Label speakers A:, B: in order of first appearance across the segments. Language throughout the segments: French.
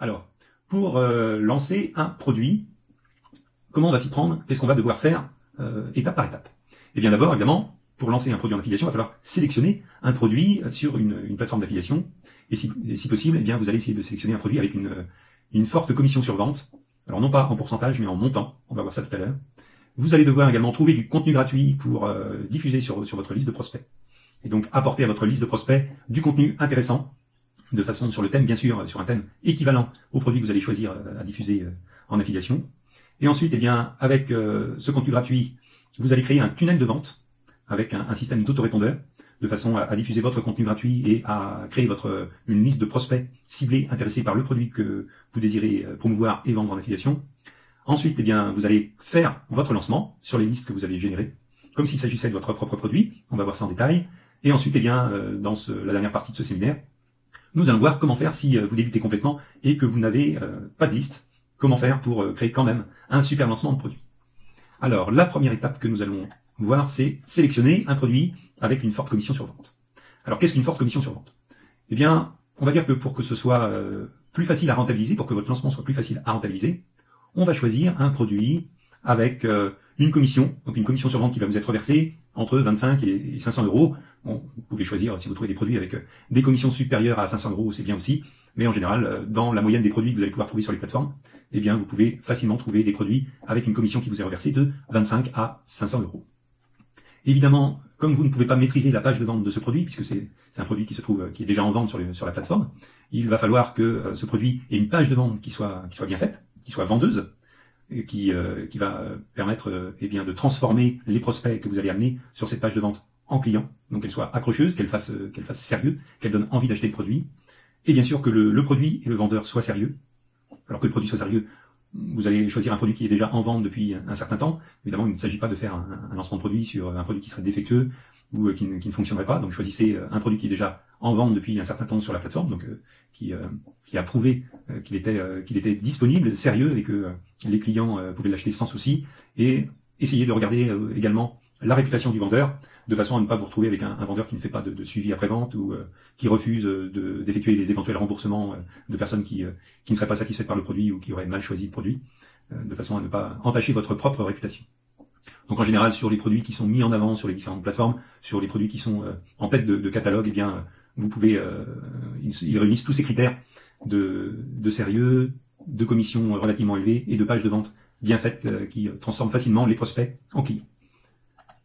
A: Alors, pour lancer un produit, comment on va s'y prendre? Qu'est-ce qu'on va devoir faire étape par étape? Eh bien d'abord, évidemment, pour lancer un produit en affiliation, il va falloir sélectionner un produit sur une plateforme d'affiliation. Et si possible, eh bien, vous allez essayer de sélectionner un produit avec une forte commission sur vente. Alors non pas en pourcentage, mais en montant. On va voir ça tout à l'heure. Vous allez devoir également trouver du contenu gratuit pour diffuser sur votre liste de prospects. Et donc apporter à votre liste de prospects du contenu intéressant, de façon sur le thème, bien sûr, sur un thème équivalent au produit que vous allez choisir à diffuser en affiliation. Et ensuite, eh bien, avec ce contenu gratuit, vous allez créer un tunnel de vente avec un système d'autorépondeur, de façon à diffuser votre contenu gratuit et à créer une liste de prospects ciblés, intéressés par le produit que vous désirez promouvoir et vendre en affiliation. Ensuite, eh bien, vous allez faire votre lancement sur les listes que vous avez générées, comme s'il s'agissait de votre propre produit. On va voir ça en détail. Et ensuite, eh bien, dans la dernière partie de ce séminaire, nous allons voir comment faire si vous débutez complètement et que vous n'avez pas de liste. Comment faire pour créer quand même un super lancement de produit. Alors, la première étape que nous allons voir, c'est sélectionner un produit avec une forte commission sur vente. Alors, qu'est-ce qu'une forte commission sur vente? Eh bien, on va dire que pour que ce soit plus facile à rentabiliser, pour que votre lancement soit plus facile à rentabiliser, on va choisir un produit avec une commission, donc une commission sur vente qui va vous être versée entre 25 et 500 euros. Bon, vous pouvez choisir, si vous trouvez des produits avec des commissions supérieures à 500 euros, c'est bien aussi, mais en général, dans la moyenne des produits que vous allez pouvoir trouver sur les plateformes, eh bien, vous pouvez facilement trouver des produits avec une commission qui vous est reversée de 25 à 500 euros. Évidemment, comme vous ne pouvez pas maîtriser la page de vente de ce produit, puisque c'est un produit qui est déjà en vente sur la plateforme, il va falloir que ce produit ait une page de vente qui soit bien faite, qui soit vendeuse, et qui va permettre eh bien, de transformer les prospects que vous allez amener sur cette page de vente en clients, donc qu'elle soit accrocheuse, qu'elle fasse sérieux, qu'elle donne envie d'acheter le produit, et bien sûr que le produit et le vendeur soient sérieux. Alors que le produit soit sérieux, vous allez choisir un produit qui est déjà en vente depuis un certain temps. Évidemment, il ne s'agit pas de faire un lancement de produit sur un produit qui serait défectueux ou qui ne fonctionnerait pas. Donc choisissez un produit qui est déjà en vente depuis un certain temps sur la plateforme, donc qui a prouvé qu'il était disponible, sérieux, et que les clients pouvaient l'acheter sans souci. Et essayez de regarder également la réputation du vendeur, de façon à ne pas vous retrouver avec un vendeur qui ne fait pas de suivi après-vente ou qui refuse d'effectuer les éventuels remboursements de personnes qui ne seraient pas satisfaites par le produit ou qui auraient mal choisi le produit, de façon à ne pas entacher votre propre réputation. Donc en général, sur les produits qui sont mis en avant sur les différentes plateformes, sur les produits qui sont en tête de catalogue, eh bien, vous pouvez, ils réunissent tous ces critères de sérieux, de commissions relativement élevées et de pages de vente bien faites qui transforment facilement les prospects en clients.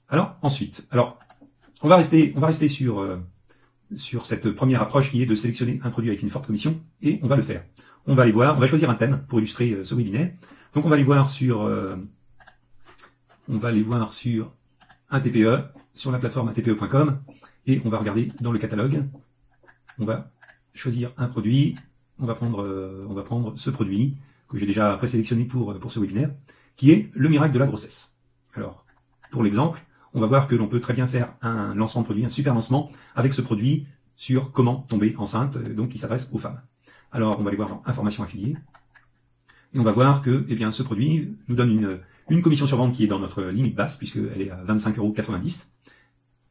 A: Alors ensuite, on va rester sur cette première approche qui est de sélectionner un produit avec une forte commission, et on va le faire. On va choisir un thème pour illustrer ce webinaire. Donc on va aller voir sur un TPE, sur la plateforme tpe.com, et on va regarder dans le catalogue. On va choisir un produit. On va prendre ce produit que j'ai déjà présélectionné pour ce webinaire, qui est le miracle de la grossesse. Alors, pour l'exemple, on va voir que l'on peut très bien faire un lancement de produit, un super lancement avec ce produit sur comment tomber enceinte, donc qui s'adresse aux femmes. Alors, on va aller voir dans informations affiliées, et on va voir que, eh bien, ce produit nous donne une commission sur vente qui est dans notre limite basse, puisqu'elle est à 25,90 €,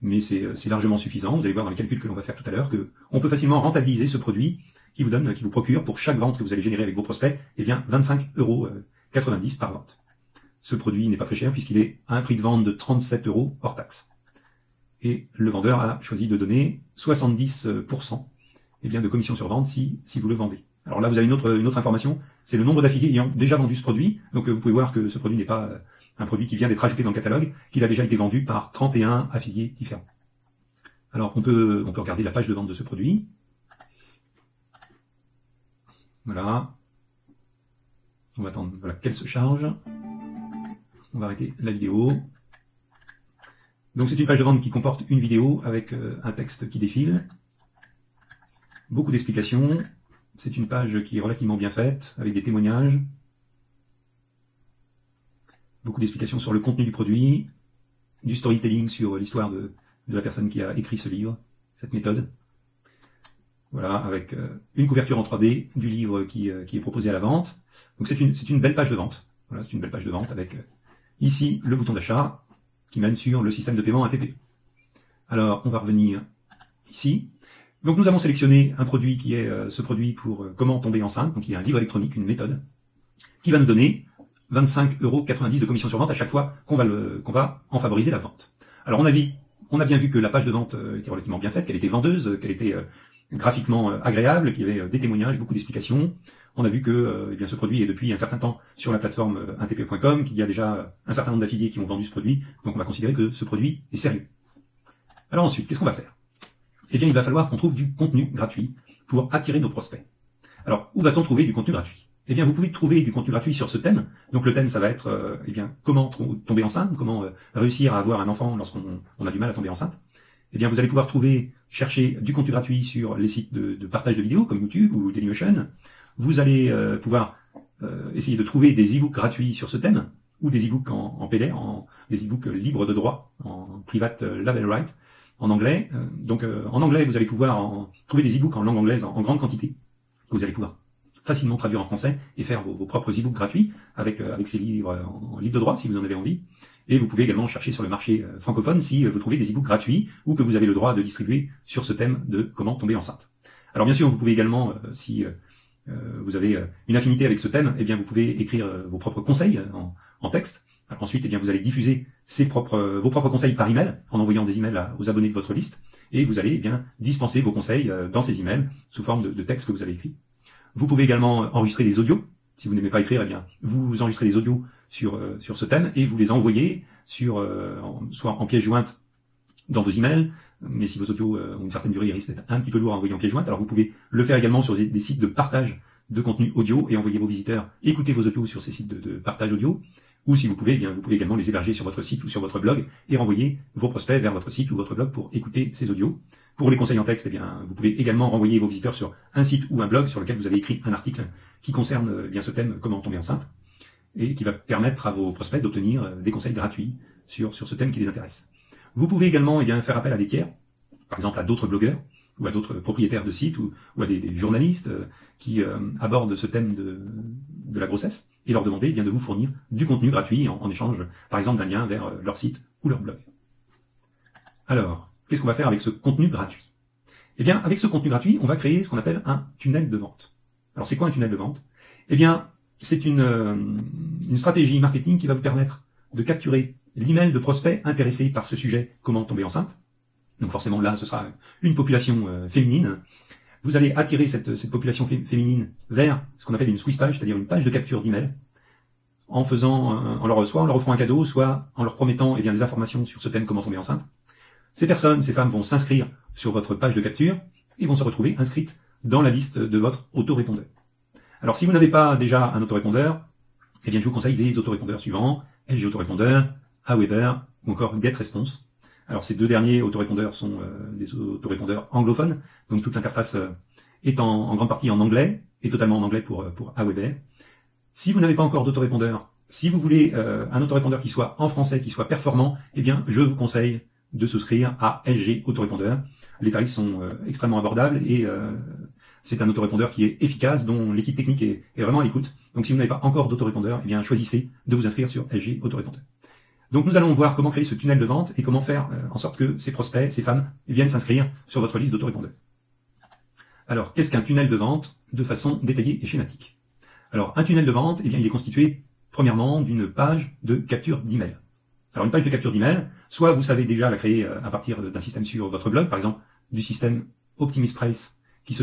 A: mais c'est largement suffisant. Vous allez voir dans les calculs que l'on va faire tout à l'heure qu'on peut facilement rentabiliser ce produit qui vous procure pour chaque vente que vous allez générer avec vos prospects, eh bien, 25,90 € par vente. Ce produit n'est pas très cher puisqu'il est à un prix de vente de 37 € hors taxe. Et le vendeur a choisi de donner 70% eh bien, de commission sur vente si vous le vendez. Alors là, vous avez une autre information, c'est le nombre d'affiliés ayant déjà vendu ce produit. Donc vous pouvez voir que ce produit n'est pas un produit qui vient d'être ajouté dans le catalogue, qu'il a déjà été vendu par 31 affiliés différents. Alors on peut regarder la page de vente de ce produit. Voilà. On va attendre qu'elle se charge. On va arrêter la vidéo. Donc c'est une page de vente qui comporte une vidéo avec un texte qui défile. Beaucoup d'explications. C'est une page qui est relativement bien faite, avec des témoignages. Beaucoup d'explications sur le contenu du produit, du storytelling sur l'histoire de la personne qui a écrit ce livre, cette méthode. Voilà, avec une couverture en 3D du livre qui est proposé à la vente. Donc c'est une belle page de vente. Voilà, c'est une belle page de vente avec ici le bouton d'achat qui mène sur le système de paiement ATP. Alors on va revenir ici. Donc nous avons sélectionné un produit qui est ce produit pour comment tomber enceinte, donc il y a un livre électronique, une méthode, qui va nous donner 25,90 € de commission sur vente à chaque fois qu'on va en favoriser la vente. Alors on a bien vu que la page de vente était relativement bien faite, qu'elle était vendeuse, qu'elle était graphiquement agréable, qu'il y avait des témoignages, beaucoup d'explications. On a vu que eh bien, ce produit est depuis un certain temps sur la plateforme intp.com, qu'il y a déjà un certain nombre d'affiliés qui ont vendu ce produit, donc on va considérer que ce produit est sérieux. Alors ensuite, qu'est-ce qu'on va faire? Eh bien, il va falloir qu'on trouve du contenu gratuit pour attirer nos prospects. Alors, où va-t-on trouver du contenu gratuit? Eh bien, vous pouvez trouver du contenu gratuit sur ce thème. Donc le thème, ça va être eh bien, comment tomber enceinte, comment réussir à avoir un enfant lorsqu'on a du mal à tomber enceinte. Eh bien, vous allez pouvoir chercher du contenu gratuit sur les sites de partage de vidéos comme YouTube ou Dailymotion. Vous allez pouvoir essayer de trouver des e-books gratuits sur ce thème, ou des e-books en PDF, des e-books libres de droit, en private label right, en anglais. En anglais, vous allez pouvoir trouver des e-books en langue anglaise en grande quantité, que vous allez pouvoir facilement traduire en français et faire vos propres e-books gratuits avec ces livres en libre de droit si vous en avez envie. Et vous pouvez également chercher sur le marché francophone si vous trouvez des e-books gratuits ou que vous avez le droit de distribuer sur ce thème de comment tomber enceinte. Alors bien sûr, vous pouvez également, si vous avez une affinité avec ce thème, eh bien vous pouvez écrire vos propres conseils en texte. Alors ensuite, eh bien vous allez diffuser vos propres conseils par email en envoyant des emails aux abonnés de votre liste et vous allez eh bien dispenser vos conseils dans ces emails sous forme de texte que vous avez écrit. Vous pouvez également enregistrer des audios. Si vous n'aimez pas écrire, eh bien, vous enregistrez des audios sur ce thème et vous les envoyez soit en pièce jointe dans vos emails, mais si vos audios ont une certaine durée, ils risquent d'être un petit peu lourds à envoyer en pièce jointe. Alors vous pouvez le faire également sur des sites de partage de contenu audio et envoyer vos visiteurs écouter vos audios sur ces sites de partage audio. Ou si vous pouvez, eh bien, vous pouvez également les héberger sur votre site ou sur votre blog et renvoyer vos prospects vers votre site ou votre blog pour écouter ces audios. Pour les conseils en texte, eh bien, vous pouvez également renvoyer vos visiteurs sur un site ou un blog sur lequel vous avez écrit un article qui concerne eh bien ce thème, comment tomber enceinte, et qui va permettre à vos prospects d'obtenir des conseils gratuits sur ce thème qui les intéresse. Vous pouvez également eh bien, faire appel à des tiers, par exemple à d'autres blogueurs ou à d'autres propriétaires de sites ou à des journalistes qui abordent ce thème de la grossesse et leur demander eh bien, de vous fournir du contenu gratuit en échange, par exemple, d'un lien vers leur site ou leur blog. Alors, qu'est-ce qu'on va faire avec ce contenu gratuit? Eh bien, avec ce contenu gratuit, on va créer ce qu'on appelle un tunnel de vente. Alors, c'est quoi un tunnel de vente? Eh bien, c'est une stratégie marketing qui va vous permettre de capturer l'email de prospects intéressés par ce sujet, comment tomber enceinte. Donc forcément, là, ce sera une population féminine. Vous allez attirer cette population féminine vers ce qu'on appelle une squeeze page, c'est-à-dire une page de capture d'email, soit en leur offrant un cadeau, soit en leur promettant eh bien, des informations sur ce thème, comment tomber enceinte. Ces femmes vont s'inscrire sur votre page de capture et vont se retrouver inscrites dans la liste de votre autorépondeur. Alors si vous n'avez pas déjà un autorépondeur, eh bien je vous conseille des autorépondeurs suivants, LG Autorépondeur, Aweber ou encore GetResponse. Alors ces deux derniers autorépondeurs sont des autorépondeurs anglophones, donc toute l'interface est en grande partie en anglais, et totalement en anglais pour Aweber. Si vous n'avez pas encore d'autorépondeur, si vous voulez un autorépondeur qui soit en français, qui soit performant, eh bien je vous conseille de souscrire à LG Autorépondeur. Les tarifs sont extrêmement abordables et c'est un autorépondeur qui est efficace, dont l'équipe technique est vraiment à l'écoute. Donc si vous n'avez pas encore d'autorépondeur, eh bien choisissez de vous inscrire sur LG Autorépondeur. Donc nous allons voir comment créer ce tunnel de vente et comment faire en sorte que ces prospects, ces femmes, viennent s'inscrire sur votre liste d'autorépondeurs. Alors, qu'est-ce qu'un tunnel de vente de façon détaillée et schématique? Alors, un tunnel de vente, eh bien, il est constitué premièrement d'une page de capture d'email. Alors, une page de capture d'email, soit vous savez déjà la créer à partir d'un système sur votre blog, par exemple du système OptimisPrice, qui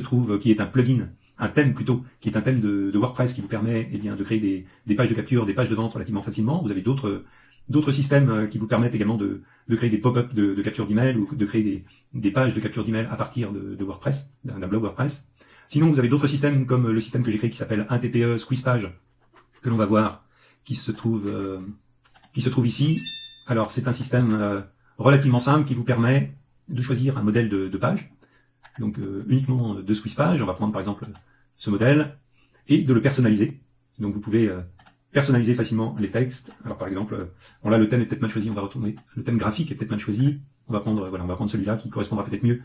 A: est un plugin, un thème plutôt, qui est un thème de WordPress qui vous permet eh bien, de créer des pages de capture, des pages de vente relativement facilement. Vous avez d'autres systèmes qui vous permettent également de créer des pop-up de capture d'email ou de créer des pages de capture d'email à partir de WordPress, d'un blog WordPress. Sinon, vous avez d'autres systèmes comme le système que j'ai créé qui s'appelle un TPE Squeeze Page, que l'on va voir, qui se trouve ici. Alors, c'est un système relativement simple qui vous permet de choisir un modèle de page, donc uniquement de Squeeze Page. On va prendre par exemple ce modèle et de le personnaliser. Donc, vous pouvez personnaliser facilement les textes. Alors par exemple, là le thème est peut-être mal choisi, on va retourner. Le thème graphique est peut-être mal choisi. On va prendre celui-là qui correspondra peut-être mieux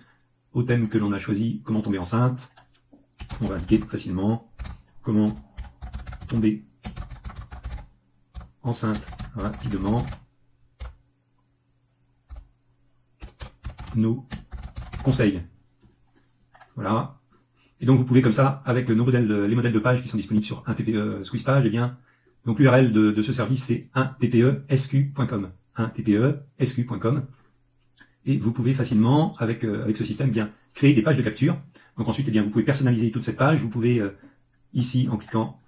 A: au thème que l'on a choisi, comment tomber enceinte. On va indiquer tout facilement comment tomber enceinte rapidement. Nos conseils. Voilà. Et donc vous pouvez comme ça, avec les modèles de pages qui sont disponibles sur un TPE SqueezePage, eh bien, donc l'URL de ce service c'est 1tpesq.com. 1tpesq.com. Et vous pouvez facilement, avec ce système, eh bien, créer des pages de capture. Donc ensuite, eh bien, vous pouvez personnaliser toute cette page. Vous pouvez, ici, en cliquant,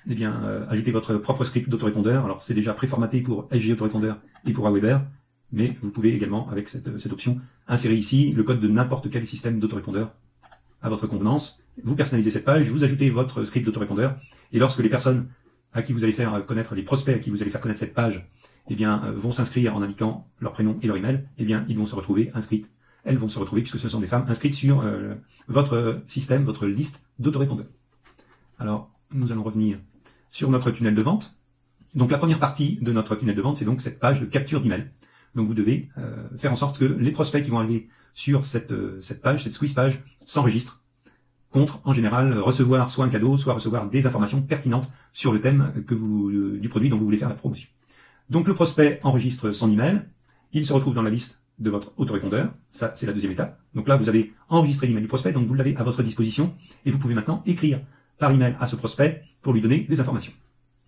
A: eh bien, ajouter votre propre script d'autorépondeur. Alors c'est déjà préformaté pour SG Autorépondeur et pour Aweber, mais vous pouvez également, avec cette option, insérer ici le code de n'importe quel système d'autorépondeur à votre convenance. Vous personnalisez cette page, vous ajoutez votre script d'autorépondeur, et lorsque les personnes à qui vous allez faire connaître, les prospects à qui vous allez faire connaître cette page, eh bien, vont s'inscrire en indiquant leur prénom et leur email, eh bien, ils vont se retrouver inscrites. Elles vont se retrouver, puisque ce sont des femmes inscrites sur votre système, votre liste d'autorépondeurs. Alors, nous allons revenir sur notre tunnel de vente. Donc, la première partie de notre tunnel de vente, c'est donc cette page de capture d'email. Donc, vous devez faire en sorte que les prospects qui vont arriver sur cette page, cette squeeze page, s'enregistrent contre, en général, recevoir soit un cadeau, soit recevoir des informations pertinentes sur le thème du produit dont vous voulez faire la promotion. Donc, le prospect enregistre son email, il se retrouve dans la liste de votre autorépondeur, ça c'est la deuxième étape. Donc là, vous avez enregistré l'email du prospect, donc vous l'avez à votre disposition, et vous pouvez maintenant écrire par email à ce prospect pour lui donner des informations.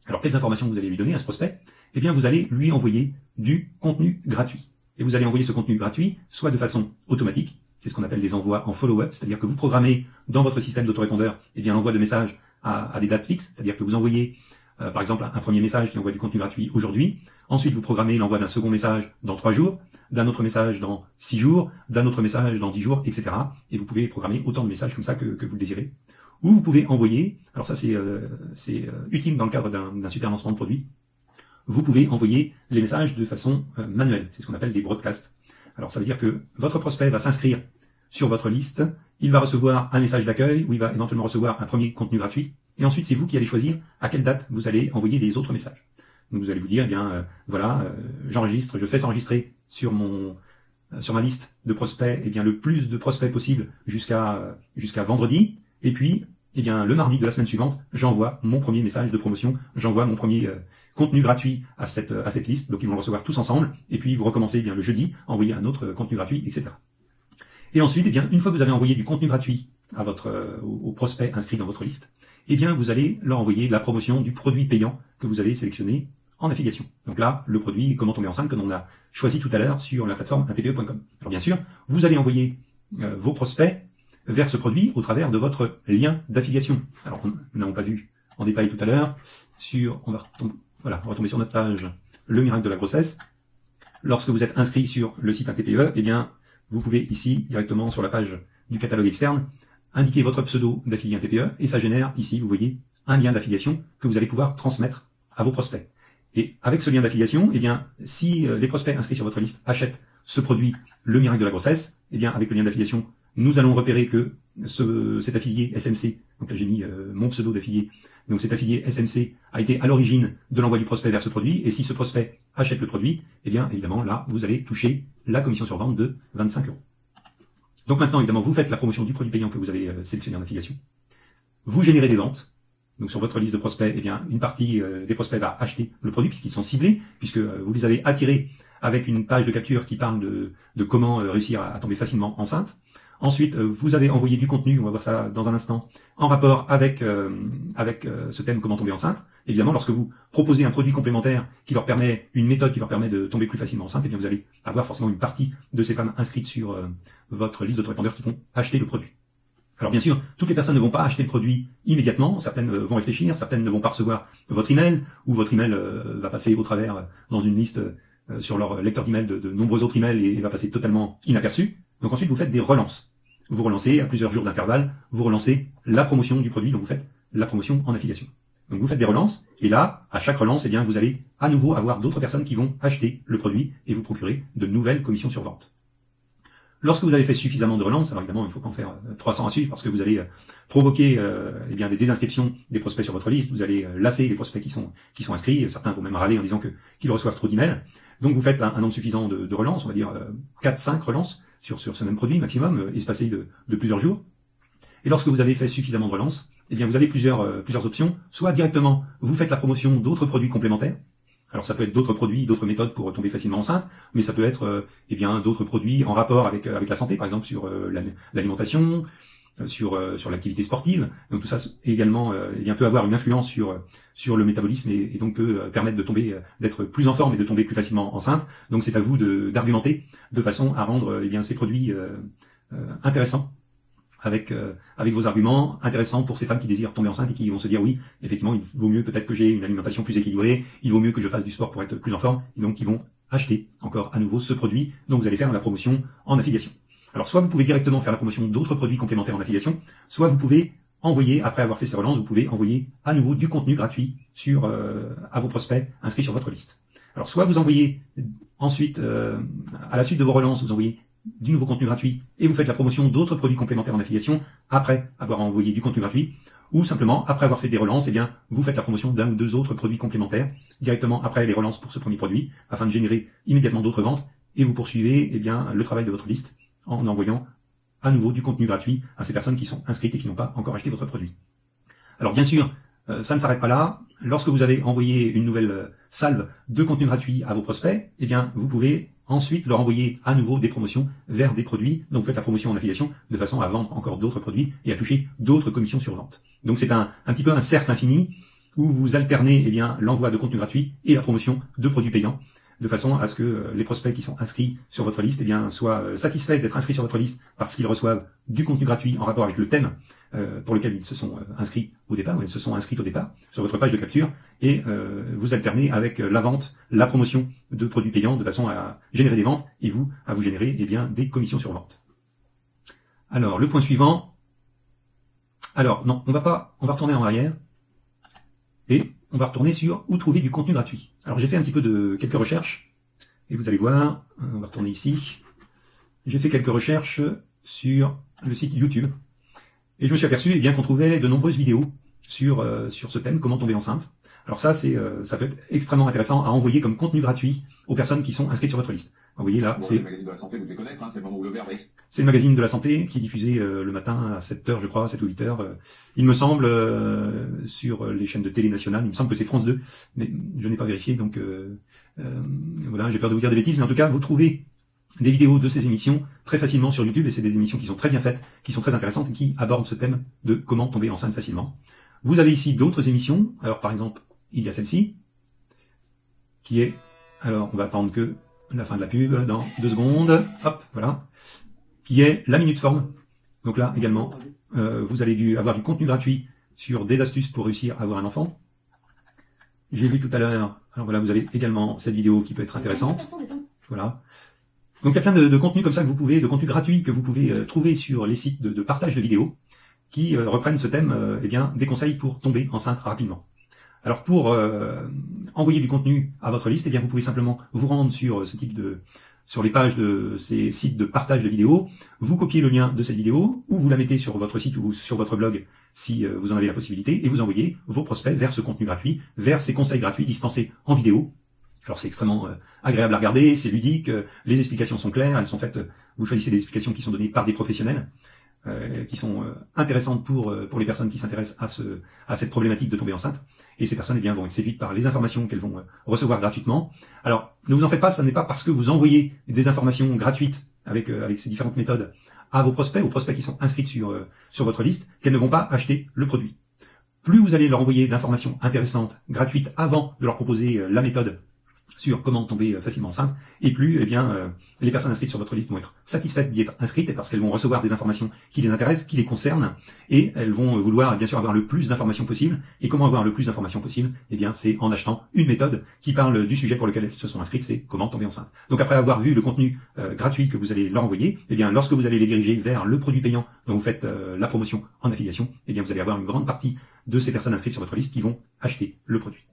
A: Alors, quelles informations vous allez lui donner à ce prospect? Eh bien, vous allez lui envoyer du contenu gratuit. Et vous allez envoyer ce contenu gratuit, soit de façon automatique, c'est ce qu'on appelle les envois en follow-up, c'est-à-dire que vous programmez dans votre système d'autorépondeur, eh bien, l'envoi de messages à des dates fixes, c'est-à-dire que vous envoyez par exemple, un premier message qui envoie du contenu gratuit aujourd'hui. Ensuite, vous programmez l'envoi d'un second message dans 3 jours, d'un autre message dans 6 jours, d'un autre message dans 10 jours, etc. Et vous pouvez programmer autant de messages comme ça que vous le désirez. Ou vous pouvez envoyer, alors ça c'est utile dans le cadre d'un super lancement de produit, vous pouvez envoyer les messages de façon manuelle. C'est ce qu'on appelle des broadcasts. Alors ça veut dire que votre prospect va s'inscrire sur votre liste, il va recevoir un message d'accueil, où il va éventuellement recevoir un premier contenu gratuit, et ensuite c'est vous qui allez choisir à quelle date vous allez envoyer les autres messages. Donc vous allez vous dire, eh bien voilà, je fais s'enregistrer sur ma liste de prospects, eh bien le plus de prospects possible jusqu'à vendredi, et puis eh bien le mardi de la semaine suivante, j'envoie mon premier message de promotion, j'envoie mon premier contenu gratuit à cette liste, donc ils vont le recevoir tous ensemble, et puis vous recommencez eh bien le jeudi, envoyer un autre contenu gratuit, etc. Et ensuite, eh bien, une fois que vous avez envoyé du contenu gratuit à aux prospects inscrits dans votre liste, eh bien, vous allez leur envoyer la promotion du produit payant que vous avez sélectionné en affiliation. Donc là, le produit Comment tomber enceinte que l'on a choisi tout à l'heure sur la plateforme 1tpe.com. Alors bien sûr, vous allez envoyer vos prospects vers ce produit au travers de votre lien d'affiliation. Alors, nous n'avons pas vu en détail tout à l'heure on va retomber sur notre page Le miracle de la grossesse. Lorsque vous êtes inscrit sur le site 1tpe, eh bien, vous pouvez ici, directement sur la page du catalogue externe, indiquer votre pseudo d'affilié 1tpe et ça génère ici, vous voyez, un lien d'affiliation que vous allez pouvoir transmettre à vos prospects. Et avec ce lien d'affiliation, eh bien, si les prospects inscrits sur votre liste achètent ce produit, le miracle de la grossesse, eh bien, avec le lien d'affiliation, nous allons repérer que cet affilié SMC, donc là j'ai mis mon pseudo d'affilié, donc cet affilié SMC a été à l'origine de l'envoi du prospect vers ce produit, et si ce prospect achète le produit, eh bien évidemment là vous allez toucher la commission sur vente de 25 €. Donc maintenant évidemment vous faites la promotion du produit payant que vous avez sélectionné en affiliation, vous générez des ventes, donc sur votre liste de prospects, eh bien une partie des prospects va acheter le produit puisqu'ils sont ciblés, puisque vous les avez attirés avec une page de capture qui parle de comment réussir à tomber facilement enceinte. Ensuite, vous avez envoyé du contenu, on va voir ça dans un instant, en rapport avec ce thème comment tomber enceinte. Évidemment, lorsque vous proposez un produit complémentaire une méthode qui leur permet de tomber plus facilement enceinte, eh bien vous allez avoir forcément une partie de ces femmes inscrites sur votre liste d'autorépondeurs qui vont acheter le produit. Alors bien sûr, toutes les personnes ne vont pas acheter le produit immédiatement, certaines vont réfléchir, certaines ne vont pas recevoir votre email, ou votre email va passer au travers dans une liste sur leur lecteur d'email de nombreux autres emails et va passer totalement inaperçu. Donc ensuite, vous faites des relances. Vous relancez à plusieurs jours d'intervalle, vous relancez la promotion du produit, donc vous faites la promotion en affiliation. Donc vous faites des relances, et là, à chaque relance, eh bien, vous allez à nouveau avoir d'autres personnes qui vont acheter le produit et vous procurer de nouvelles commissions sur vente. Lorsque vous avez fait suffisamment de relances, alors évidemment, il ne faut pas en faire 300 à suivre parce que vous allez provoquer eh bien, des désinscriptions des prospects sur votre liste, vous allez lasser les prospects qui sont inscrits, certains vont même râler en disant qu'ils reçoivent trop d'emails. Donc vous faites un nombre suffisant de relances, on va dire 4-5 relances sur ce même produit maximum, espacé de plusieurs jours. Et lorsque vous avez fait suffisamment de relances, eh bien vous avez plusieurs options. Soit directement, vous faites la promotion d'autres produits complémentaires. Alors ça peut être d'autres produits, d'autres méthodes pour tomber facilement enceinte, mais ça peut être eh bien d'autres produits en rapport avec la santé, par exemple sur l'alimentation, sur l'activité sportive. Donc tout ça également peut avoir une influence sur le métabolisme et donc peut permettre de tomber, d'être plus en forme et de tomber plus facilement enceinte. Donc c'est à vous d'argumenter de façon à rendre ces produits intéressants avec vos arguments intéressants pour ces femmes qui désirent tomber enceinte et qui vont se dire oui, effectivement, il vaut mieux peut-être que j'ai une alimentation plus équilibrée, il vaut mieux que je fasse du sport pour être plus en forme, et donc ils vont acheter encore à nouveau ce produit dont vous allez faire la promotion en affiliation. Alors soit vous pouvez directement faire la promotion d'autres produits complémentaires en affiliation, soit vous pouvez envoyer, après avoir fait ces relances, vous pouvez envoyer à nouveau du contenu gratuit à vos prospects inscrits sur votre liste. Alors soit vous envoyez ensuite, à la suite de vos relances, vous envoyez du nouveau contenu gratuit et vous faites la promotion d'autres produits complémentaires en affiliation après avoir envoyé du contenu gratuit, ou simplement après avoir fait des relances, vous faites la promotion d'un ou deux autres produits complémentaires directement après les relances pour ce premier produit afin de générer immédiatement d'autres ventes et vous poursuivez le travail de votre liste en envoyant à nouveau du contenu gratuit à ces personnes qui sont inscrites et qui n'ont pas encore acheté votre produit. Alors bien sûr, ça ne s'arrête pas là. Lorsque vous avez envoyé une nouvelle salve de contenu gratuit à vos prospects, vous pouvez ensuite leur envoyer à nouveau des promotions vers des produits. Donc vous faites la promotion en affiliation de façon à vendre encore d'autres produits et à toucher d'autres commissions sur vente. Donc c'est un petit peu un cercle infini où vous alternez l'envoi de contenu gratuit et la promotion de produits payants, de façon à ce que les prospects qui sont inscrits sur votre liste soient satisfaits d'être inscrits sur votre liste parce qu'ils reçoivent du contenu gratuit en rapport avec le thème pour lequel ils se sont inscrits au départ, ou ils se sont inscrits au départ sur votre page de capture, et vous alternez avec la vente, la promotion de produits payants de façon à générer des ventes et à vous générer des commissions sur vente. Alors le point suivant, alors non, on va retourner en arrière et on va retourner sur où trouver du contenu gratuit. Alors j'ai fait un petit peu de quelques recherches, et vous allez voir, on va retourner ici, j'ai fait quelques recherches sur le site YouTube, et je me suis aperçu qu'on trouvait de nombreuses vidéos sur ce thème, comment tomber enceinte. Alors ça peut être extrêmement intéressant à envoyer comme contenu gratuit aux personnes qui sont inscrites sur votre liste. Vous voyez là, c'est le magazine de la santé, vous devez connaître, c'est le moment où le verbe est. C'est le magazine de la santé qui est diffusé le matin à 7h, je crois, 7 ou 8h. Il me semble, sur les chaînes de télé nationales, il me semble que c'est France 2, mais je n'ai pas vérifié, donc voilà, j'ai peur de vous dire des bêtises, mais en tout cas, vous trouvez des vidéos de ces émissions très facilement sur YouTube, et c'est des émissions qui sont très bien faites, qui sont très intéressantes et qui abordent ce thème de comment tomber enceinte facilement. Vous avez ici d'autres émissions. Alors par exemple, il y a celle-ci, qui est, alors on va attendre que la fin de la pub dans 2 secondes, hop, voilà, qui est la Minute Forme. Donc là également, vous allez avoir du contenu gratuit sur des astuces pour réussir à avoir un enfant. J'ai vu tout à l'heure, alors voilà, vous avez également cette vidéo qui peut être intéressante. Voilà. Donc il y a plein de contenus comme ça de contenu gratuit que vous pouvez trouver sur les sites de partage de vidéos qui reprennent ce thème, des conseils pour tomber enceinte rapidement. Alors pour envoyer du contenu à votre liste, vous pouvez simplement vous rendre sur sur les pages de ces sites de partage de vidéos, vous copiez le lien de cette vidéo, ou vous la mettez sur votre site ou sur votre blog si vous en avez la possibilité, et vous envoyez vos prospects vers ce contenu gratuit, vers ces conseils gratuits dispensés en vidéo. Alors c'est extrêmement agréable à regarder, c'est ludique, les explications sont claires, elles sont faites, vous choisissez des explications qui sont données par des professionnels, qui sont intéressantes pour les personnes qui s'intéressent à cette problématique de tomber enceinte. Et ces personnes vont être séduites par les informations qu'elles vont recevoir gratuitement. Alors, ne vous en faites pas, ce n'est pas parce que vous envoyez des informations gratuites avec ces différentes méthodes à vos prospects qui sont inscrits sur votre liste, qu'elles ne vont pas acheter le produit. Plus vous allez leur envoyer d'informations intéressantes, gratuites, avant de leur proposer la méthode sur comment tomber facilement enceinte, et plus les personnes inscrites sur votre liste vont être satisfaites d'y être inscrites, parce qu'elles vont recevoir des informations qui les intéressent, qui les concernent, et elles vont vouloir bien sûr avoir le plus d'informations possible. Et comment avoir le plus d'informations possible? C'est en achetant une méthode qui parle du sujet pour lequel elles se sont inscrites, c'est comment tomber enceinte. Donc après avoir vu le contenu gratuit que vous allez leur envoyer, lorsque vous allez les diriger vers le produit payant dont vous faites la promotion en affiliation, vous allez avoir une grande partie de ces personnes inscrites sur votre liste qui vont acheter le produit.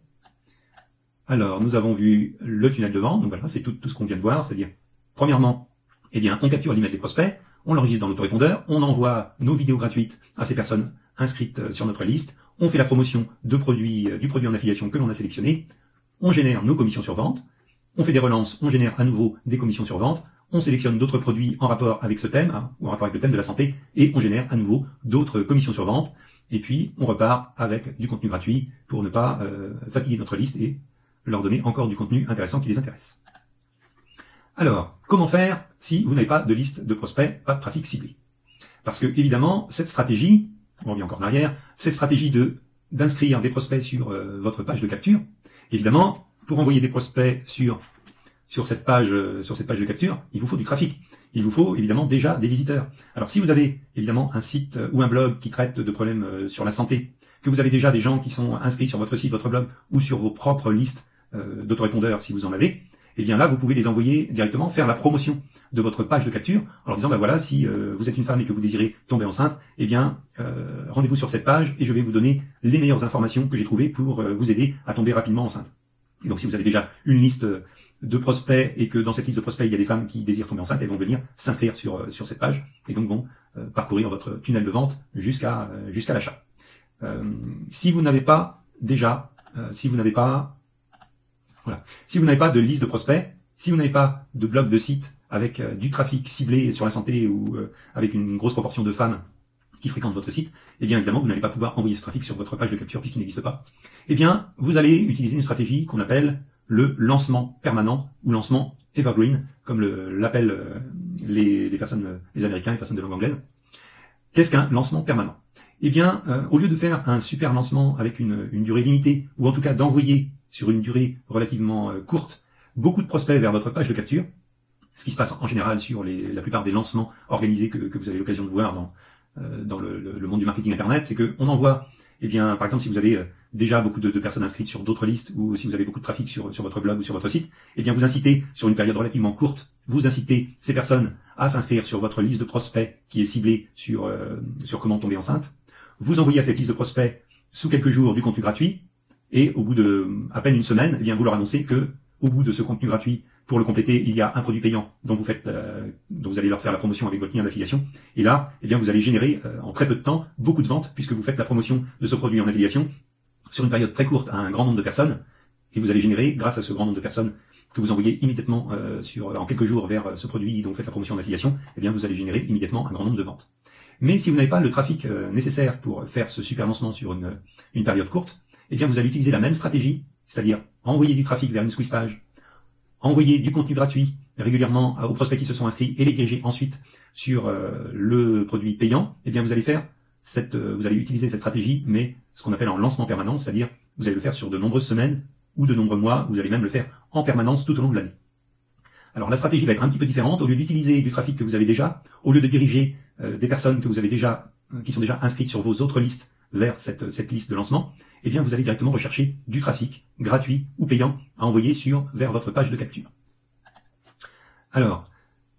A: Alors, nous avons vu le tunnel de vente, donc voilà, c'est tout ce qu'on vient de voir, c'est-à-dire, premièrement, on capture l'email des prospects, on l'enregistre dans l'autorépondeur, on envoie nos vidéos gratuites à ces personnes inscrites sur notre liste, on fait la promotion du produit en affiliation que l'on a sélectionné, on génère nos commissions sur vente, on fait des relances, on génère à nouveau des commissions sur vente, on sélectionne d'autres produits en rapport avec ce thème, ou en rapport avec le thème de la santé, et on génère à nouveau d'autres commissions sur vente, et puis on repart avec du contenu gratuit pour ne pas fatiguer notre liste et leur donner encore du contenu intéressant qui les intéresse. Alors, comment faire si vous n'avez pas de liste de prospects, pas de trafic ciblé? Parce que, évidemment, cette stratégie, on revient encore en arrière, cette stratégie d'inscrire des prospects sur votre page de capture, évidemment, pour envoyer des prospects sur cette page de capture, il vous faut du trafic. Il vous faut évidemment déjà des visiteurs. Alors si vous avez évidemment un site ou un blog qui traite de problèmes sur la santé, que vous avez déjà des gens qui sont inscrits sur votre site, votre blog, ou sur vos propres listes d'autorépondeurs si vous en avez, et bien là vous pouvez les envoyer directement faire la promotion de votre page de capture en leur disant ben voilà, si vous êtes une femme et que vous désirez tomber enceinte, eh bien rendez-vous sur cette page et je vais vous donner les meilleures informations que j'ai trouvées pour vous aider à tomber rapidement enceinte. Et donc si vous avez déjà une liste de prospects et que dans cette liste de prospects il y a des femmes qui désirent tomber enceintes, elles vont venir s'inscrire sur cette page et donc vont parcourir votre tunnel de vente jusqu'à l'achat. Si vous n'avez pas déjà, si vous n'avez pas de liste de prospects, si vous n'avez pas de blog de site avec du trafic ciblé sur la santé ou avec une grosse proportion de femmes qui fréquentent votre site, eh bien évidemment vous n'allez pas pouvoir envoyer ce trafic sur votre page de capture puisqu'il n'existe pas. Eh bien vous allez utiliser une stratégie qu'on appelle le lancement permanent ou lancement evergreen, comme l'appellent les personnes, les Américains, les personnes de langue anglaise. Qu'est-ce qu'un lancement permanent? Eh bien, au lieu de faire un super lancement avec une durée limitée, ou en tout cas d'envoyer sur une durée relativement courte beaucoup de prospects vers votre page de capture, ce qui se passe en général sur la plupart des lancements organisés que vous avez l'occasion de voir dans le monde du marketing internet, c'est qu'on envoie, eh bien, par exemple, si vous avez déjà beaucoup de personnes inscrites sur d'autres listes, ou si vous avez beaucoup de trafic sur votre blog ou sur votre site, eh bien, vous incitez, sur une période relativement courte, vous incitez ces personnes à s'inscrire sur votre liste de prospects qui est ciblée sur comment tomber enceinte. Vous envoyez à cette liste de prospects sous quelques jours du contenu gratuit, et au bout de à peine une semaine, eh bien, vous leur annoncez que, au bout de ce contenu gratuit, pour le compléter, il y a un produit payant dont vous allez leur faire la promotion avec votre lien d'affiliation. Et là, eh bien, vous allez générer en très peu de temps beaucoup de ventes puisque vous faites la promotion de ce produit en affiliation sur une période très courte à un grand nombre de personnes. Et vous allez générer, grâce à ce grand nombre de personnes que vous envoyez immédiatement en quelques jours vers ce produit dont vous faites la promotion en affiliation, eh bien, vous allez générer immédiatement un grand nombre de ventes. Mais si vous n'avez pas le trafic nécessaire pour faire ce super lancement sur une période courte, eh bien, vous allez utiliser la même stratégie, c'est-à-dire envoyer du trafic vers une squeeze page, envoyer du contenu gratuit régulièrement aux prospects qui se sont inscrits et les diriger ensuite sur le produit payant, eh bien vous allez utiliser cette stratégie, mais ce qu'on appelle en lancement permanent, c'est-à-dire vous allez le faire sur de nombreuses semaines ou de nombreux mois, vous allez même le faire en permanence tout au long de l'année. Alors la stratégie va être un petit peu différente. Au lieu d'utiliser du trafic que vous avez déjà, au lieu de diriger des personnes que vous avez déjà, qui sont déjà inscrites sur vos autres listes vers cette liste de lancement, eh bien vous allez directement rechercher du trafic gratuit ou payant à envoyer vers votre page de capture. Alors,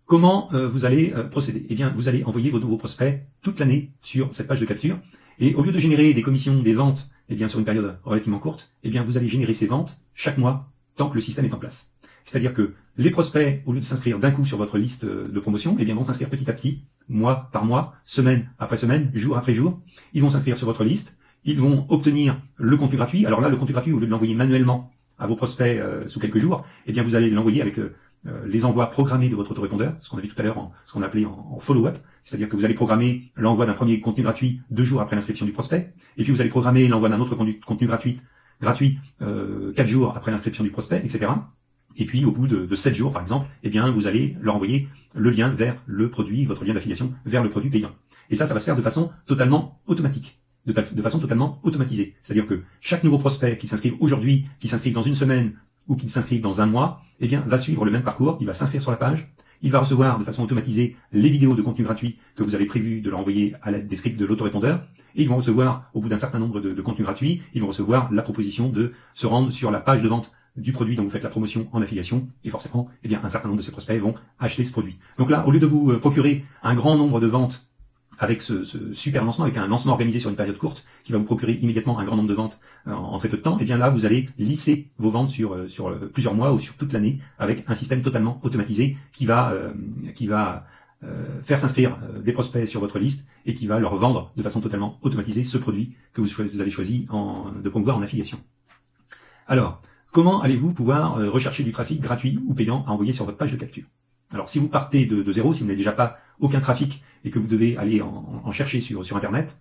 A: comment vous allez procéder? Eh bien, vous allez envoyer vos nouveaux prospects toute l'année sur cette page de capture, et au lieu de générer des commissions, des ventes, eh bien sur une période relativement courte, eh bien vous allez générer ces ventes chaque mois tant que le système est en place. C'est-à-dire que les prospects, au lieu de s'inscrire d'un coup sur votre liste de promotion, eh bien vont s'inscrire petit à petit, mois par mois, semaine après semaine, jour après jour. Ils vont s'inscrire sur votre liste, ils vont obtenir le contenu gratuit. Alors là, le contenu gratuit, au lieu de l'envoyer manuellement à vos prospects sous quelques jours, eh bien vous allez l'envoyer avec les envois programmés de votre autorépondeur, ce qu'on a vu tout à l'heure, ce qu'on appelait en follow-up, c'est-à-dire que vous allez programmer l'envoi d'un premier contenu gratuit 2 jours après l'inscription du prospect, et puis vous allez programmer l'envoi d'un autre contenu gratuit 4 jours après l'inscription du prospect, etc. Et puis au bout de 7 jours par exemple, eh bien vous allez leur envoyer le lien vers le produit, votre lien d'affiliation vers le produit payant. Et ça va se faire de façon totalement automatique, de façon totalement automatisée. C'est-à-dire que chaque nouveau prospect qui s'inscrive aujourd'hui, qui s'inscrive dans une semaine ou qui s'inscrive dans un mois, eh bien va suivre le même parcours, il va s'inscrire sur la page, il va recevoir de façon automatisée les vidéos de contenu gratuit que vous avez prévu de leur envoyer à l'aide des scripts de l'autorépondeur, et ils vont recevoir, au bout d'un certain nombre de contenus gratuits, ils vont recevoir la proposition de se rendre sur la page de vente du produit dont vous faites la promotion en affiliation, et forcément, eh bien, un certain nombre de ces prospects vont acheter ce produit. Donc là, au lieu de vous procurer un grand nombre de ventes avec ce super lancement, avec un lancement organisé sur une période courte, qui va vous procurer immédiatement un grand nombre de ventes en très peu de temps, et bien là, vous allez lisser vos ventes sur plusieurs mois ou sur toute l'année, avec un système totalement automatisé qui va faire s'inscrire des prospects sur votre liste et qui va leur vendre de façon totalement automatisée ce produit que vous avez choisi de promouvoir en affiliation. Alors, comment allez-vous pouvoir rechercher du trafic gratuit ou payant à envoyer sur votre page de capture? Alors, si vous partez de zéro, si vous n'avez déjà pas aucun trafic et que vous devez aller en chercher sur Internet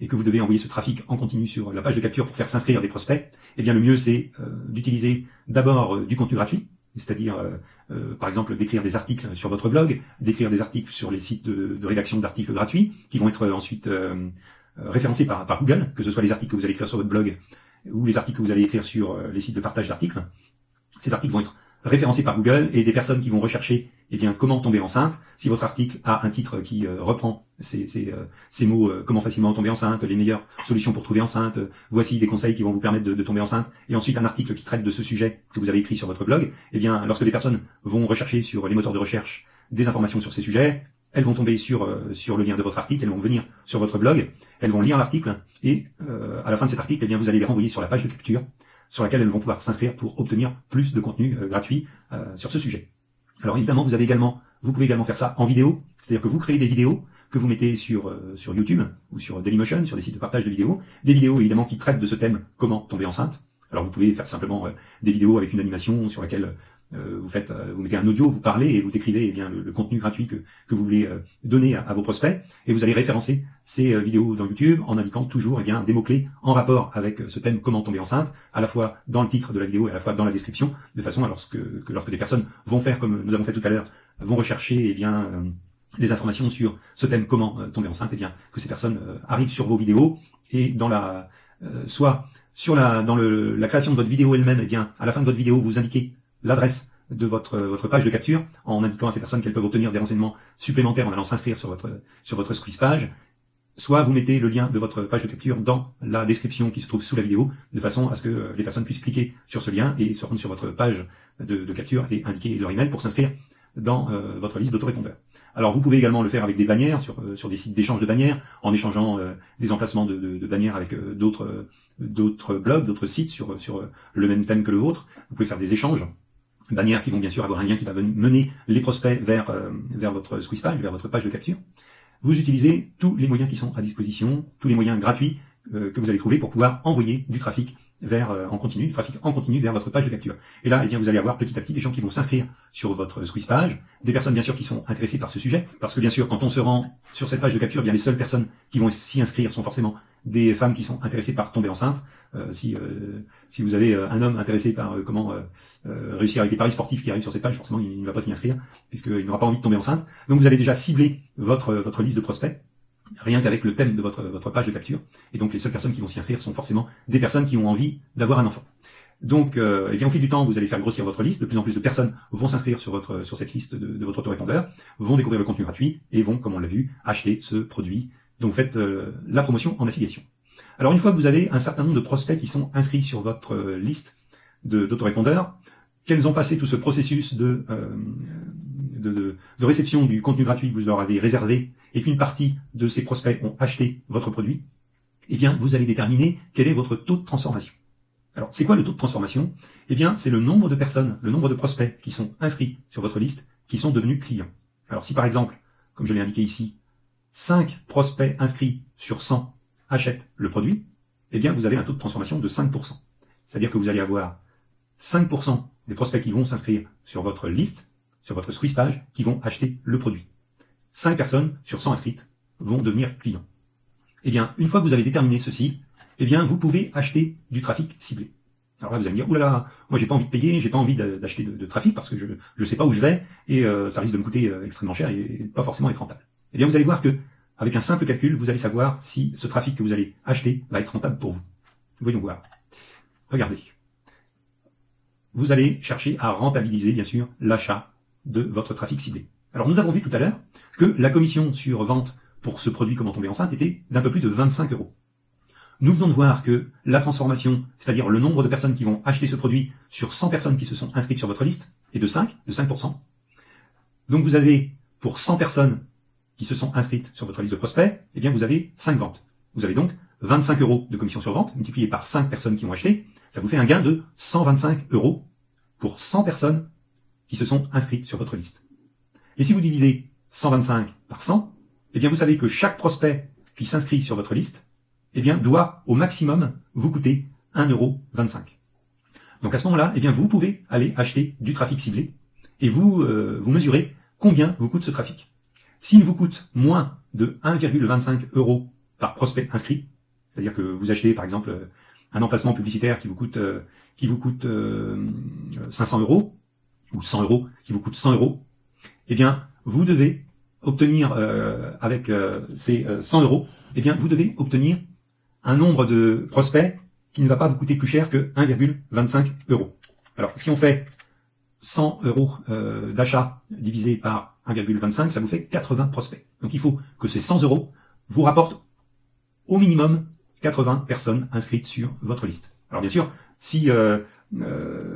A: et que vous devez envoyer ce trafic en continu sur la page de capture pour faire s'inscrire des prospects, eh bien le mieux c'est d'utiliser d'abord du contenu gratuit. c'est-à-dire par exemple d'écrire des articles sur votre blog, d'écrire des articles sur les sites de rédaction d'articles gratuits, qui vont être ensuite référencés par Google, que ce soit les articles que vous allez écrire sur votre blog ou les articles que vous allez écrire sur les sites de partage d'articles. Ces articles vont être référencés par Google et des personnes qui vont rechercher comment tomber enceinte. Si votre article a un titre qui reprend ces mots, comment facilement tomber enceinte, les meilleures solutions pour trouver enceinte, voici des conseils qui vont vous permettre de tomber enceinte, et ensuite un article qui traite de ce sujet que vous avez écrit sur votre blog, lorsque des personnes vont rechercher sur les moteurs de recherche des informations sur ces sujets, elles vont tomber sur le lien de votre article, elles vont venir sur votre blog, elles vont lire l'article, et à la fin de cet article, vous allez les renvoyer sur la page de capture, sur laquelle elles vont pouvoir s'inscrire pour obtenir plus de contenu gratuit sur ce sujet. Alors évidemment, vous pouvez également faire ça en vidéo, c'est-à-dire que vous créez des vidéos que vous mettez sur YouTube ou sur Dailymotion, sur des sites de partage de vidéos, des vidéos évidemment qui traitent de ce thème, comment tomber enceinte. Alors vous pouvez faire simplement des vidéos avec une animation sur laquelle vous mettez un audio, vous parlez et vous décrivez le contenu gratuit que vous voulez donner à vos prospects, et vous allez référencer ces vidéos dans YouTube en indiquant toujours des mots-clés en rapport avec ce thème comment tomber enceinte, à la fois dans le titre de la vidéo et à la fois dans la description, de façon à lorsque des personnes vont faire comme nous avons fait tout à l'heure, vont rechercher des informations sur ce thème comment tomber enceinte, que ces personnes arrivent sur vos vidéos et dans la création de votre vidéo elle-même, à la fin de votre vidéo vous indiquez l'adresse de votre page de capture en indiquant à ces personnes qu'elles peuvent obtenir des renseignements supplémentaires en allant s'inscrire sur votre squeeze page, soit vous mettez le lien de votre page de capture dans la description qui se trouve sous la vidéo, de façon à ce que les personnes puissent cliquer sur ce lien et se rendre sur votre page de capture et indiquer leur email pour s'inscrire dans votre liste d'autorépondeurs. Alors vous pouvez également le faire avec des bannières sur des sites d'échange de bannières, en échangeant des emplacements de bannières avec d'autres blogs, d'autres sites sur le même thème que le vôtre. Vous pouvez faire des échanges, bannières qui vont bien sûr avoir un lien qui va mener les prospects vers votre squeeze page, vers votre page de capture. Vous utilisez tous les moyens qui sont à disposition, tous les moyens gratuits que vous allez trouver pour pouvoir envoyer du trafic en continu vers votre page de capture. Et là, vous allez avoir petit à petit des gens qui vont s'inscrire sur votre squeeze page, des personnes bien sûr qui sont intéressées par ce sujet, parce que bien sûr quand on se rend sur cette page de capture, les seules personnes qui vont s'y inscrire sont forcément des femmes qui sont intéressées par tomber enceinte. Si vous avez un homme intéressé par comment réussir avec des paris sportifs qui arrivent sur cette page, forcément il ne va pas s'y inscrire, puisqu'il n'aura pas envie de tomber enceinte. Donc vous allez déjà cibler votre liste de prospects, rien qu'avec le thème de votre page de capture, et donc les seules personnes qui vont s'y inscrire sont forcément des personnes qui ont envie d'avoir un enfant. Donc au fil du temps, vous allez faire grossir votre liste, de plus en plus de personnes vont s'inscrire sur cette liste de votre autorépondeur, vont découvrir le contenu gratuit, et vont, comme on l'a vu, acheter ce produit. Donc faites la promotion en affiliation. Alors une fois que vous avez un certain nombre de prospects qui sont inscrits sur votre liste d'autorépondeurs, qu'elles ont passé tout ce processus de réception du contenu gratuit que vous leur avez réservé, et qu'une partie de ces prospects ont acheté votre produit, vous allez déterminer quel est votre taux de transformation. Alors, c'est quoi le taux de transformation? C'est le nombre de personnes, le nombre de prospects qui sont inscrits sur votre liste, qui sont devenus clients. Alors, si par exemple, comme je l'ai indiqué ici, 5 prospects inscrits sur 100 achètent le produit, vous avez un taux de transformation de 5%. C'est-à-dire que vous allez avoir 5% des prospects qui vont s'inscrire sur votre liste, sur votre squeeze page, qui vont acheter le produit. 5 personnes sur 100 inscrites vont devenir clients. Une fois que vous avez déterminé ceci, vous pouvez acheter du trafic ciblé. Alors là, vous allez me dire, oulala, moi j'ai pas envie de payer, j'ai pas envie d'acheter de trafic parce que je sais pas où je vais et ça risque de me coûter extrêmement cher et pas forcément être rentable. Vous allez voir que avec un simple calcul, vous allez savoir si ce trafic que vous allez acheter va être rentable pour vous. Voyons voir. Regardez. Vous allez chercher à rentabiliser, bien sûr, l'achat de votre trafic ciblé. Alors nous avons vu tout à l'heure que la commission sur vente pour ce produit comment tomber enceinte était d'un peu plus de 25 €. Nous venons de voir que la transformation, c'est-à-dire le nombre de personnes qui vont acheter ce produit sur 100 personnes qui se sont inscrites sur votre liste, est de 5%. Donc vous avez, pour 100 personnes qui se sont inscrites sur votre liste de prospects, vous avez 5 ventes. Vous avez donc 25 € de commission sur vente, multiplié par 5 personnes qui ont acheté, ça vous fait un gain de 125 € pour 100 personnes qui se sont inscrites sur votre liste. Et si vous divisez 125 par 100, vous savez que chaque prospect qui s'inscrit sur votre liste, doit au maximum vous coûter 1,25 €. Donc à ce moment-là, vous pouvez aller acheter du trafic ciblé et vous mesurez combien vous coûte ce trafic. S'il vous coûte moins de 1,25 € par prospect inscrit, c'est-à-dire que vous achetez par exemple un emplacement publicitaire qui vous coûte 500 €, ou 100 euros, qui vous coûte 100 euros, eh bien, vous devez obtenir, avec ces 100 euros, eh bien, vous devez obtenir un nombre de prospects qui ne va pas vous coûter plus cher que 1,25 euros. Alors, si on fait 100 euros d'achat divisé par 1,25, ça vous fait 80 prospects. Donc, il faut que ces 100 euros vous rapportent au minimum 80 personnes inscrites sur votre liste. Alors, bien sûr, si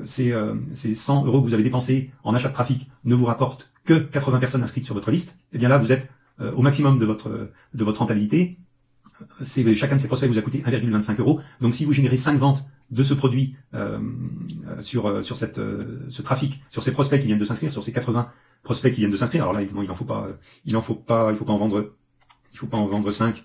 A: ces 100 euros que vous avez dépensés en achat de trafic ne vous rapportent que 80 personnes inscrites sur votre liste, eh bien là, vous êtes au maximum de votre rentabilité. Chacun de ces prospects vous a coûté 1,25 euros. Donc, si vous générez 5 ventes de ce produit sur ce trafic, sur ces prospects qui viennent de s'inscrire, sur ces 80 prospects qui viennent de s'inscrire, alors là, évidemment, il faut pas en vendre 5,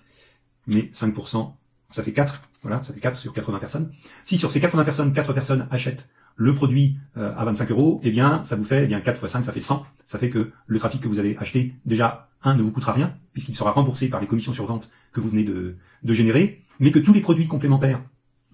A: mais 5%, ça fait 4. Voilà, ça fait 4 sur 80 personnes. Si sur ces 80 personnes, 4 personnes achètent le produit à 25 euros, eh bien, ça vous fait 4 fois 5, ça fait 100. Ça fait que le trafic que vous avez acheté, déjà, ne vous coûtera rien, puisqu'il sera remboursé par les commissions sur vente que vous venez de générer, mais que tous les produits complémentaires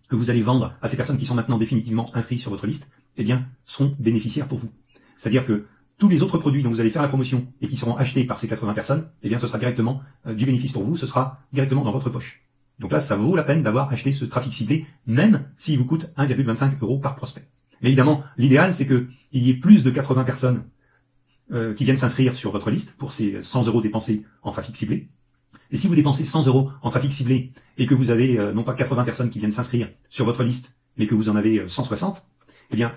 A: que vous allez vendre à ces personnes qui sont maintenant définitivement inscrites sur votre liste, eh bien, seront bénéficiaires pour vous. C'est-à-dire que tous les autres produits dont vous allez faire la promotion et qui seront achetés par ces 80 personnes, eh bien, ce sera directement du bénéfice pour vous, ce sera directement dans votre poche. Donc là, ça vaut la peine d'avoir acheté ce trafic ciblé, même s'il vous coûte 1,25 euros par prospect. Mais évidemment, l'idéal, c'est qu'il y ait plus de 80 personnes qui viennent s'inscrire sur votre liste pour ces 100 euros dépensés en trafic ciblé. Et si vous dépensez 100 euros en trafic ciblé et que vous avez non pas 80 personnes qui viennent s'inscrire sur votre liste, mais que vous en avez 160, eh bien,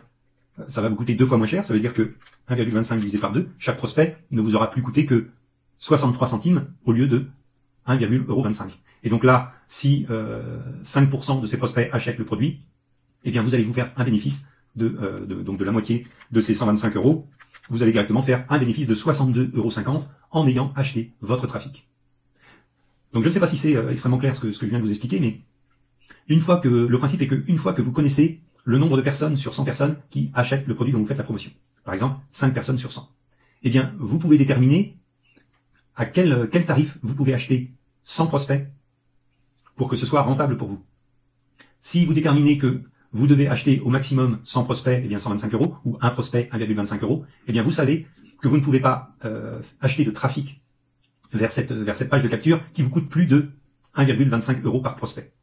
A: ça va vous coûter 2 fois moins cher. Ça veut dire que 1,25 divisé par 2, chaque prospect ne vous aura plus coûté que 63 centimes au lieu de 1,25 euros. Et donc là, si 5% de ces prospects achètent le produit, eh bien vous allez vous faire un bénéfice donc de la moitié de ces 125 euros. Vous allez directement faire un bénéfice de 62,50 euros en ayant acheté votre trafic. Donc je ne sais pas si c'est extrêmement clair ce que je viens de vous expliquer, mais le principe est qu'une fois que vous connaissez le nombre de personnes sur 100 personnes qui achètent le produit dont vous faites la promotion, par exemple 5 personnes sur 100, eh bien vous pouvez déterminer à quel tarif vous pouvez acheter 100 prospects pour que ce soit rentable pour vous. Si vous déterminez que vous devez acheter au maximum 100 prospects, eh bien 125 euros, ou un prospect 1,25 euros, eh bien vous savez que vous ne pouvez pas acheter de trafic vers cette page de capture qui vous coûte plus de 1,25 euros par prospect.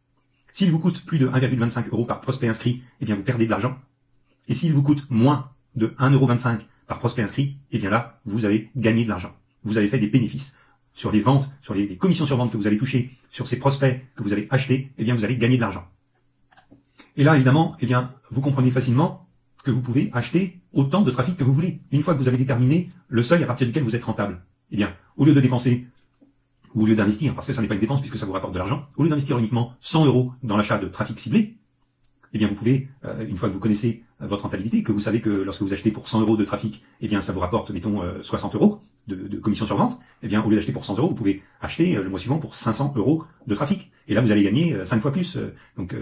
A: S'il vous coûte plus de 1,25 euros par prospect inscrit, eh bien vous perdez de l'argent. Et s'il vous coûte moins de 1,25 euros par prospect inscrit, eh bien là, vous avez gagné de l'argent. Vous avez fait des bénéfices. Sur les ventes, sur les commissions sur vente que vous allez toucher, sur ces prospects que vous avez achetés, eh bien vous allez gagner de l'argent. Et là, évidemment, eh bien, vous comprenez facilement que vous pouvez acheter autant de trafic que vous voulez. Une fois que vous avez déterminé le seuil à partir duquel vous êtes rentable, eh bien, au lieu de dépenser, ou au lieu d'investir, parce que ça n'est pas une dépense puisque ça vous rapporte de l'argent, au lieu d'investir uniquement 100 euros dans l'achat de trafic ciblé, eh bien, vous pouvez, une fois que vous connaissez votre rentabilité, que vous savez que lorsque vous achetez pour 100 euros de trafic, eh bien, ça vous rapporte, mettons, 60 euros de commission sur vente, eh bien, au lieu d'acheter pour 100 euros, vous pouvez acheter le mois suivant pour 500 euros de trafic. Et là, vous allez gagner 5 fois plus. Donc,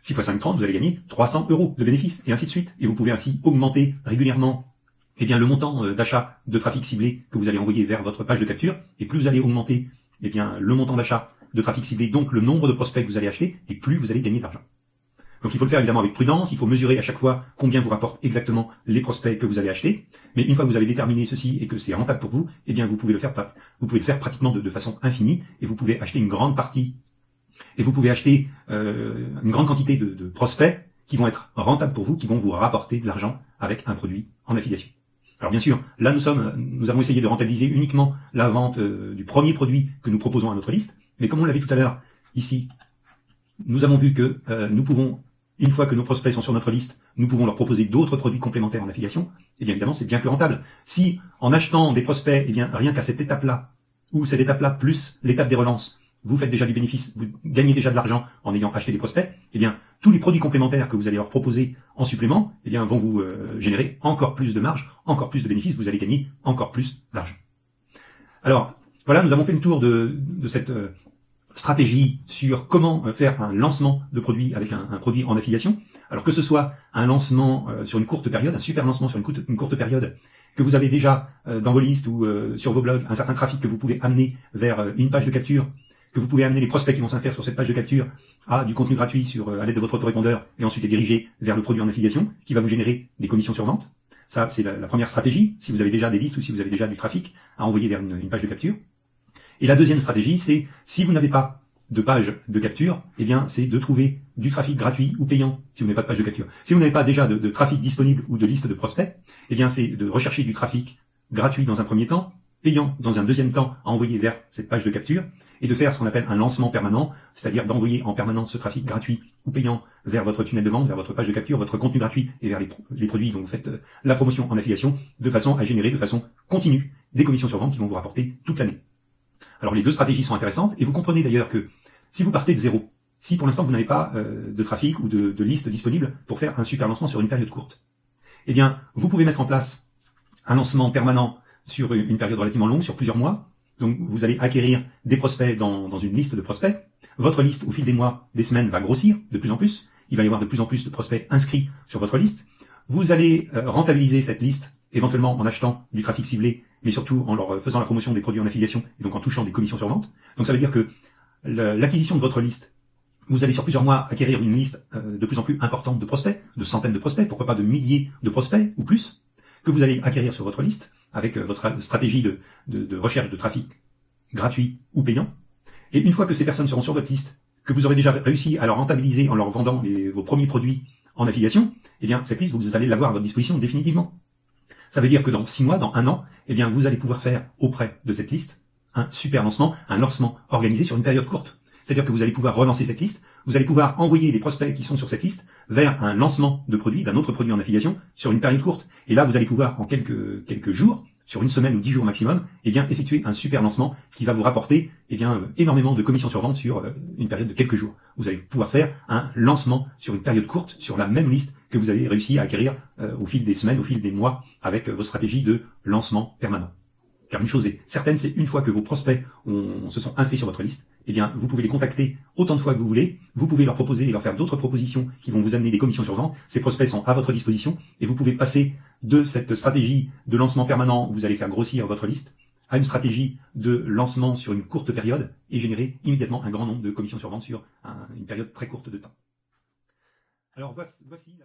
A: 6 fois 5, 30, vous allez gagner 300 euros de bénéfices, et ainsi de suite. Et vous pouvez ainsi augmenter régulièrement, eh bien, le montant d'achat de trafic ciblé que vous allez envoyer vers votre page de capture. Et plus vous allez augmenter, eh bien, le montant d'achat de trafic ciblé, donc le nombre de prospects que vous allez acheter, et plus vous allez gagner d'argent. Donc il faut le faire évidemment avec prudence, il faut mesurer à chaque fois combien vous rapportent exactement les prospects que vous allez acheter. Mais une fois que vous avez déterminé ceci et que c'est rentable pour vous, eh bien vous pouvez le faire pratiquement de façon infinie, et vous pouvez acheter une grande partie, et vous pouvez acheter une grande quantité de prospects qui vont être rentables pour vous, qui vont vous rapporter de l'argent avec un produit en affiliation. Alors bien sûr, là nous avons essayé de rentabiliser uniquement la vente du premier produit que nous proposons à notre liste, mais comme on l'a vu tout à l'heure ici, nous avons vu que nous pouvons, une fois que nos prospects sont sur notre liste, nous pouvons leur proposer d'autres produits complémentaires en affiliation, et bien évidemment c'est bien plus rentable. Si en achetant des prospects, eh bien rien qu'à cette étape-là, ou cette étape-là plus l'étape des relances, vous faites déjà du bénéfice, vous gagnez déjà de l'argent en ayant acheté des prospects, eh bien tous les produits complémentaires que vous allez leur proposer en supplément, eh bien vont vous générer encore plus de marge, encore plus de bénéfices, vous allez gagner encore plus d'argent. Alors voilà, nous avons fait le tour de cette stratégie sur comment faire un lancement de produit avec un produit en affiliation. Alors que ce soit un lancement sur une courte période, un super lancement sur une courte période, que vous avez déjà dans vos listes ou sur vos blogs, un certain trafic que vous pouvez amener vers une page de capture, que vous pouvez amener les prospects qui vont s'inscrire sur cette page de capture à du contenu gratuit à l'aide de votre autorépondeur et ensuite les diriger vers le produit en affiliation qui va vous générer des commissions sur vente. Ça, c'est la première stratégie, si vous avez déjà des listes ou si vous avez déjà du trafic à envoyer vers une page de capture. Et la deuxième stratégie, c'est si vous n'avez pas de page de capture, eh bien, c'est de trouver du trafic gratuit ou payant si vous n'avez pas de page de capture. Si vous n'avez pas déjà de trafic disponible ou de liste de prospects, eh bien, c'est de rechercher du trafic gratuit dans un premier temps, payant dans un deuxième temps à envoyer vers cette page de capture et de faire ce qu'on appelle un lancement permanent, c'est-à-dire d'envoyer en permanence ce trafic gratuit ou payant vers votre tunnel de vente, vers votre page de capture, votre contenu gratuit et vers les produits dont vous faites la promotion en affiliation, de façon à générer de façon continue des commissions sur vente qui vont vous rapporter toute l'année. Alors les deux stratégies sont intéressantes et vous comprenez d'ailleurs que si vous partez de zéro, si pour l'instant vous n'avez pas de trafic ou de liste disponible pour faire un super lancement sur une période courte, eh bien vous pouvez mettre en place un lancement permanent sur une période relativement longue, sur plusieurs mois. Donc vous allez acquérir des prospects dans une liste de prospects. Votre liste au fil des mois, des semaines va grossir de plus en plus. Il va y avoir de plus en plus de prospects inscrits sur votre liste. Vous allez rentabiliser cette liste éventuellement en achetant du trafic ciblé, mais surtout en leur faisant la promotion des produits en affiliation et donc en touchant des commissions sur vente. Donc ça veut dire que l'acquisition de votre liste, vous allez sur plusieurs mois acquérir une liste de plus en plus importante de prospects, de centaines de prospects, pourquoi pas de milliers de prospects ou plus, que vous allez acquérir sur votre liste avec votre stratégie de recherche de trafic gratuit ou payant. Et une fois que ces personnes seront sur votre liste, que vous aurez déjà réussi à leur rentabiliser en leur vendant vos premiers produits en affiliation, eh bien cette liste, vous allez l'avoir à votre disposition définitivement. Ça veut dire que dans 6 mois, dans 1 an, eh bien vous allez pouvoir faire auprès de cette liste un super lancement, un lancement organisé sur une période courte. C'est-à-dire que vous allez pouvoir relancer cette liste, vous allez pouvoir envoyer les prospects qui sont sur cette liste vers un lancement de produit, d'un autre produit en affiliation, sur une période courte. Et là, vous allez pouvoir, en quelques jours, sur une semaine ou 10 jours maximum, eh bien, effectuer un super lancement qui va vous rapporter, eh bien, énormément de commissions sur vente sur une période de quelques jours. Vous allez pouvoir faire un lancement sur une période courte, sur la même liste que vous avez réussi à acquérir au fil des semaines, au fil des mois, avec vos stratégies de lancement permanent. Car une chose est certaine, c'est une fois que vos prospects se sont inscrits sur votre liste, eh bien, vous pouvez les contacter autant de fois que vous voulez, vous pouvez leur proposer et leur faire d'autres propositions qui vont vous amener des commissions sur vente. Ces prospects sont à votre disposition et vous pouvez passer de cette stratégie de lancement permanent où vous allez faire grossir votre liste à une stratégie de lancement sur une courte période et générer immédiatement un grand nombre de commissions sur vente sur une période très courte de temps. Alors voici